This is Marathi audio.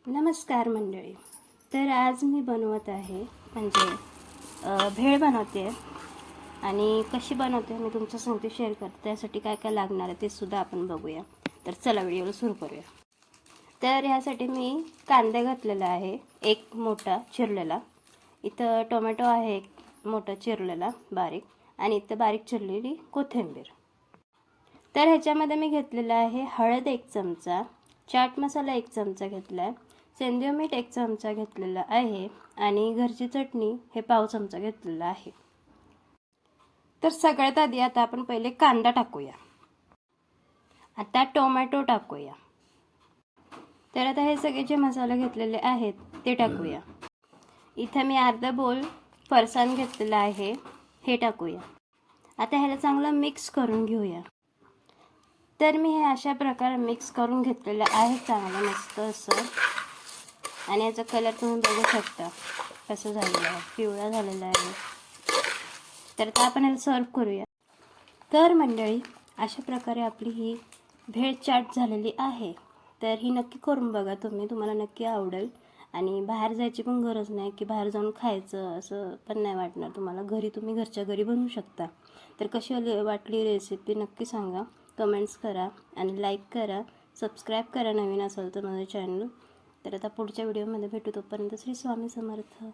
नमस्कार मंडळी. तर आज मी बनवत आहे भेळ बनवते आणि कशी बनवते मी तुमच्या संगती शेअर करते. त्यासाठी काय काय लागणार आहे ते सुद्धा आपण बघूया. तर चला व्हिडिओला सुरू करूया. तर ह्यासाठी मी कांदा घातलेला आहे एक मोठा चिरलेला, इथं टोमॅटो आहे एक मोठा चिरलेला बारीक, आणि इथं बारीक चिरलेली कोथिंबीर. तर ह्याच्यामध्ये मी घेतलेला आहे हळद 1 चमचा, चाट मसाला 1 चमचा घेतला आहे, सेंद्रिय मीठ 1 चमचा घेतलेला आहे आणि घरची चटणी हे पाव चमचा घेतलेला आहे. तर सगळ्यात आधी आता आपण पहिले कांदा टाकूया. आता टोमॅटो टाकूया. तर आता हे सगळे जे मसाले घेतलेले आहेत ते टाकूया. इथे मी अर्धा बोल फरसाण घेतलेला आहे, हे टाकूया. आता ह्याला चांगलं मिक्स करून घेऊया. तर मी हे अशा प्रकारे मिक्स करून घेतलेलं आहे चांगलं मस्त असं, आणि याचा कलर तुम्ही बघू शकता कसं झालेला आहे, पिवळा झालेला आहे. तर आता आपण याला सर्व करूया. तर मंडळी अशा प्रकारे आपली ही भेळ चाट झालेली आहे. तर ही नक्की करून बघा तुम्ही, तुम्हाला नक्की आवडेल. आणि बाहेर जायची पण गरज नाही की बाहेर जाऊन खायचं असं पण नाही वाटणार तुम्हाला. घरी तुम्ही घरच्या घरी बनवू शकता. तर कशी वाटली रेसिपी नक्की सांगा, कमेंट्स करा आणि लाईक करा, सबस्क्राईब करा नवीन असेल तर माझं चॅनल. तर आता पुढच्या व्हिडिओमध्ये भेटू. तोपर्यंत श्री स्वामी समर्थ.